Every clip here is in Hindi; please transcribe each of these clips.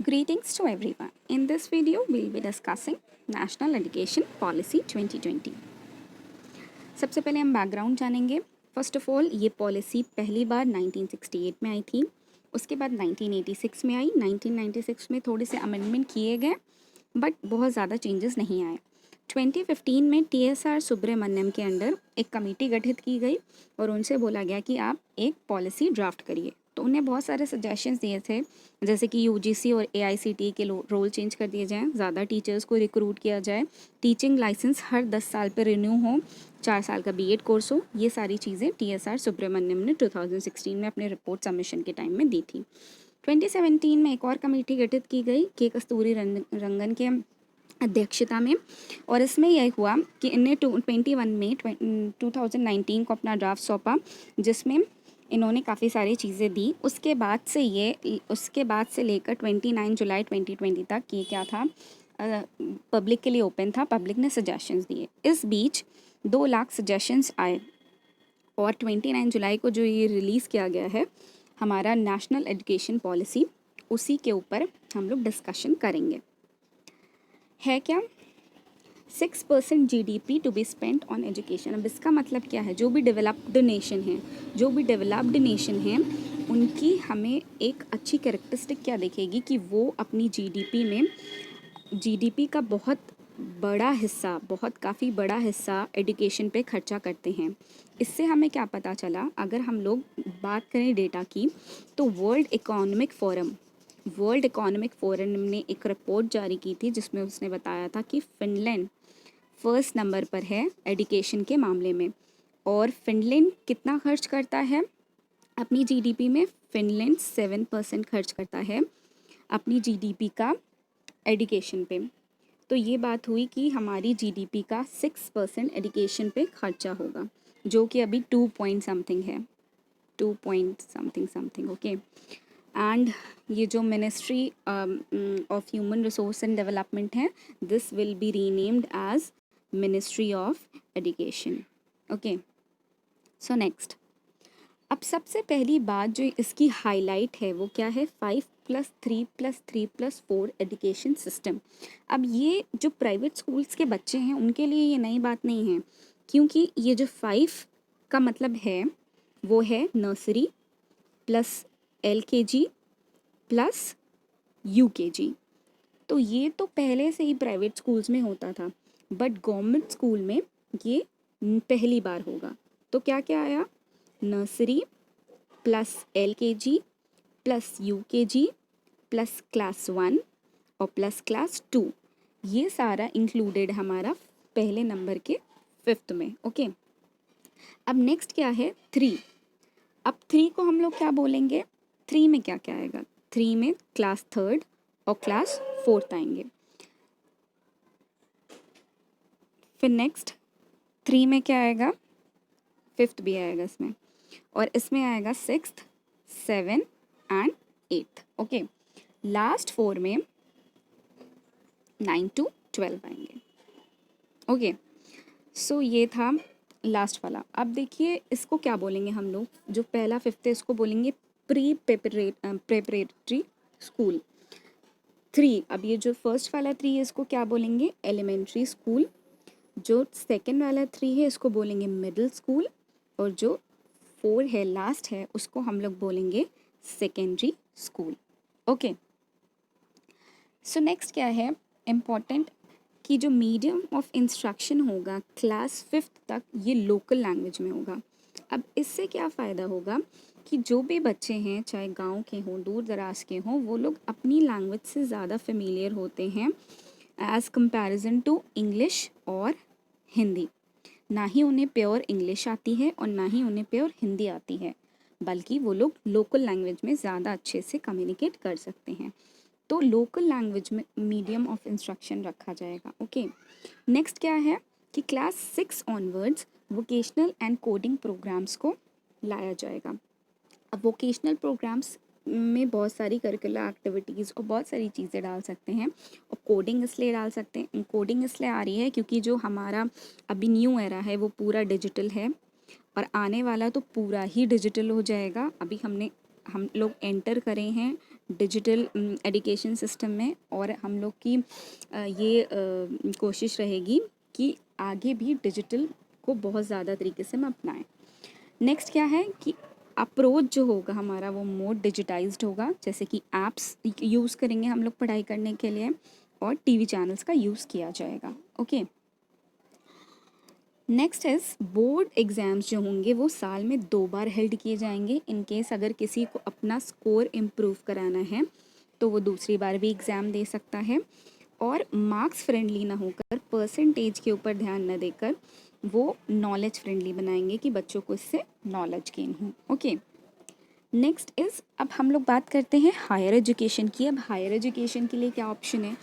Greetings to everyone. In this video, we'll be discussing National Education Policy 2020. सबसे पहले हम बैकग्राउंड जानेंगे. फर्स्ट ऑफ ऑल ये पॉलिसी पहली बार 1968 में आई थी, उसके बाद 1986 में आई. 1996 में थोड़े से अमेंडमेंट किए गए बट बहुत ज़्यादा चेंजेस नहीं आए. 2015 में TSR सुब्रमण्यम के अंडर एक कमेटी गठित की गई और उनसे बोला गया कि आप एक पॉलिसी ड्राफ्ट करिए. तो उन्हें बहुत सारे सजेशंस दिए थे, जैसे कि UGC और AICTE के रोल चेंज कर दिए जाएं, ज़्यादा टीचर्स को रिक्रूट किया जाए, टीचिंग लाइसेंस हर 10 साल पर रिन्यू हो, 4 साल का B.Ed कोर्स हो. ये सारी चीज़ें TSR सुब्रमण्यम ने 2016 में अपने रिपोर्ट सबमिशन के टाइम में दी थी. 2017 में एक और कमेटी गठित की गई के कस्तूरी रंगन के अध्यक्षता में, और इसमें यह हुआ कि इन्हें 21 में 2019 को अपना ड्राफ्ट सौंपा, जिसमें इन्होंने काफ़ी सारी चीज़ें दी. उसके बाद से लेकर 29 जुलाई 2020 तक ये क्या था, पब्लिक के लिए ओपन था. पब्लिक ने सजेशंस दिए. इस बीच 2 लाख सजेशंस आए और 29 जुलाई को जो ये रिलीज़ किया गया है हमारा नेशनल एजुकेशन पॉलिसी, उसी के ऊपर हम लोग डिस्कशन करेंगे. है क्या 6% GDP to be spent on education. अब इसका मतलब क्या है, जो भी डेवलप्ड नेशन हैं उनकी हमें एक अच्छी कैरेक्टरिस्टिक क्या दिखेगी कि वो अपनी GDP का काफ़ी बड़ा हिस्सा एजुकेशन पे खर्चा करते हैं. इससे हमें क्या पता चला, अगर हम लोग बात करें डेटा की, तो वर्ल्ड इकोनॉमिक फोरम ने एक रिपोर्ट जारी की थी जिसमें उसने बताया था कि फिनलैंड फर्स्ट नंबर पर है एजुकेशन के मामले में. और फिनलैंड कितना खर्च करता है अपनी GDP में? फिनलैंड 7% खर्च करता है अपनी GDP का एजुकेशन पे. तो ये बात हुई कि हमारी GDP का 6% एजुकेशन पे खर्चा होगा, जो कि अभी 2 पॉइंट समथिंग है, 2 पॉइंट समथिंग. ओके. एंड ये जो ministry of human resource and development है, this will be renamed as ministry of education. Okay. So next, अब सबसे पहली बात जो इसकी हाईलाइट है वो क्या है, 5+3+3+4 एजुकेशन सिस्टम. अब ये जो प्राइवेट स्कूल्स के बच्चे हैं उनके लिए ये नई बात नहीं है, क्योंकि ये जो 5 का मतलब है वो है nursery plus LKG plus UKG. तो ये तो पहले से ही प्राइवेट स्कूल्स में होता था, बट गवर्नमेंट स्कूल में ये पहली बार होगा. तो क्या क्या आया, nursery plus LKG plus UKG plus class 1 और प्लस क्लास 2, ये सारा इंक्लूडेड हमारा पहले नंबर के 5th में. ओके. अब नेक्स्ट क्या है, 3. अब 3 को हम लोग क्या बोलेंगे, 3 में क्या क्या आएगा, 3 में क्लास 3rd और क्लास 4th आएंगे. फिर नेक्स्ट 3 में क्या आएगा, 5th भी आएगा इसमें, और इसमें आएगा 6th 7 and 8th. Okay. Last 4 में 9 to 12 आएंगे. ओके. सो ये था लास्ट वाला. अब देखिए इसको क्या बोलेंगे हम लोग, जो पहला 5th है इसको बोलेंगे प्रेपरेटरी स्कूल. 3, अब ये जो फर्स्ट वाला 3 है इसको क्या बोलेंगे, एलिमेंट्री स्कूल. जो सेकंड वाला 3 है इसको बोलेंगे मिडिल स्कूल, और जो 4 है लास्ट है उसको हम लोग बोलेंगे secondary school. Okay. So next क्या है इम्पॉर्टेंट, कि जो मीडियम ऑफ इंस्ट्रक्शन होगा क्लास 5th तक ये लोकल लैंग्वेज में होगा. अब इससे क्या फ़ायदा होगा कि जो भी बच्चे हैं, चाहे गांव के हों दूर दराज के हों, वो लोग अपनी लैंग्वेज से ज़्यादा फेमिलियर होते हैं एज़ कंपैरिजन टू इंग्लिश और हिंदी. ना ही उन्हें प्योर इंग्लिश आती है और ना ही उन्हें प्योर हिंदी आती है, बल्कि वो लोग लोकल लैंग्वेज में ज़्यादा अच्छे से कम्युनिकेट कर सकते हैं. तो लोकल लैंग्वेज में मीडियम ऑफ इंस्ट्रक्शन रखा जाएगा. ओके. नेक्स्ट क्या है कि class 6 onwards vocational and coding programmes को लाया जाएगा. अब वोकेशनल प्रोग्राम्स में बहुत सारी करिकुलर एक्टिविटीज़ और बहुत सारी चीज़ें डाल सकते हैं, और कोडिंग इसलिए डाल सकते हैं, कोडिंग इसलिए आ रही है क्योंकि जो हमारा अभी न्यू एरा है वो पूरा डिजिटल है, और आने वाला तो पूरा ही डिजिटल हो जाएगा. अभी हम लोग एंटर करे हैं डिजिटल एजुकेशन सिस्टम में, और हम लोग की ये कोशिश रहेगी कि आगे भी डिजिटल को बहुत ज़्यादा तरीके से हम अपनाएं। नेक्स्ट क्या है कि अप्रोच जो होगा हमारा वो मोर डिजिटाइज्ड होगा, जैसे कि ऐप्स यूज़ करेंगे हम लोग पढ़ाई करने के लिए, और टीवी चैनल्स का यूज़ किया जाएगा। Okay, next is board exams जो होंगे वो साल में 2 बार हेल्ड किए जाएंगे। इन केस अगर किसी को अपना स्कोर इम्प्रूव कराना है तो वो दूसरी बार भी एग्ज़ाम दे सकता है, और मार्क्स फ्रेंडली ना होकर, परसेंटेज के ऊपर ध्यान न देकर वो नॉलेज फ्रेंडली बनाएंगे कि बच्चों को इससे नॉलेज गेन हो। ओके, नेक्स्ट इज़ अब हम लोग बात करते हैं हायर एजुकेशन की। अब हायर एजुकेशन के लिए क्या ऑप्शन है,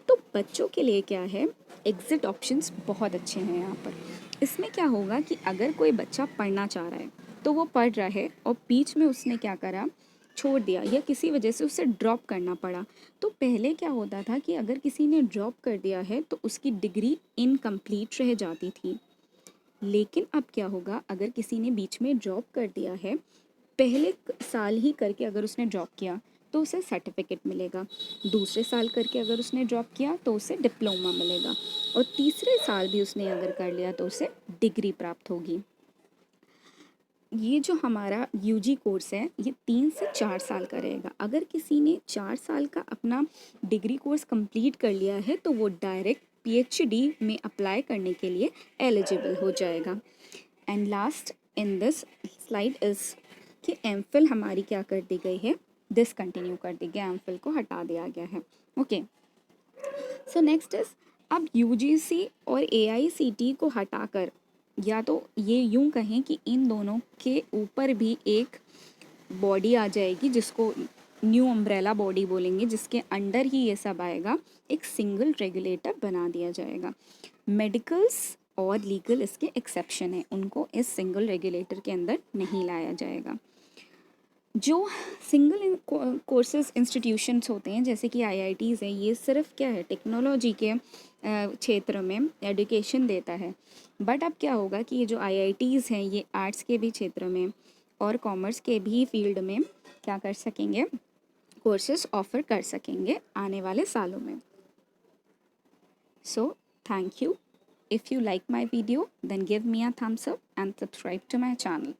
तो बच्चों के लिए क्या है, एग्ज़िट ऑप्शंस बहुत अच्छे हैं यहाँ पर। इसमें क्या होगा कि अगर कोई बच्चा पढ़ना चाह रहा है तो वो पढ़ रहा है और बीच में उसने क्या करा, छोड़ दिया, या किसी वजह से उसे ड्रॉप करना पड़ा। तो पहले क्या होता था कि अगर किसी ने ड्रॉप कर दिया है तो उसकी डिग्री इनकम्प्लीट रह जाती थी। लेकिन अब क्या होगा, अगर किसी ने बीच में ड्रॉप कर दिया है, पहले साल ही करके अगर उसने ड्रॉप किया तो उसे सर्टिफिकेट मिलेगा, दूसरे साल करके अगर उसने ड्रॉप किया तो उसे डिप्लोमा मिलेगा, और तीसरे साल भी उसने अगर कर लिया तो उसे डिग्री प्राप्त होगी। ये जो हमारा यूजी कोर्स है ये 3 से 4 साल का रहेगा। अगर किसी ने 4 साल का अपना डिग्री कोर्स कंप्लीट कर लिया है तो वो डायरेक्ट पीएचडी में अप्लाई करने के लिए एलिजिबल हो जाएगा। And last in this slide is कि एमफिल हमारी क्या कर दी गई है, डिसकंटिन्यू कर दी गई, एमफिल को हटा दिया गया है। ओके, सो नेक्स्ट इज अब यूजीसी और एआईसीटी को हटाकर, या तो ये यूं कहें कि इन दोनों के ऊपर भी एक बॉडी आ जाएगी जिसको न्यू अम्ब्रेला बॉडी बोलेंगे, जिसके अंडर ही ये सब आएगा, एक सिंगल रेगुलेटर बना दिया जाएगा। मेडिकल्स और लीगल इसके एक्सेप्शन है, उनको इस सिंगल रेगुलेटर के अंदर नहीं लाया जाएगा। जो सिंगल कोर्सेज इंस्टीट्यूशंस होते हैं जैसे कि आईआईटीज़ हैं, ये सिर्फ क्या है, टेक्नोलॉजी के क्षेत्र में एजुकेशन देता है। बट अब क्या होगा कि ये जो आईआईटीज़ हैं ये आर्ट्स के भी क्षेत्र में और कॉमर्स के भी फील्ड में क्या कर सकेंगे, कोर्सेज ऑफर कर सकेंगे आने वाले सालों में। So thank you. If you like my video, then give me a thumbs up and subscribe to my channel.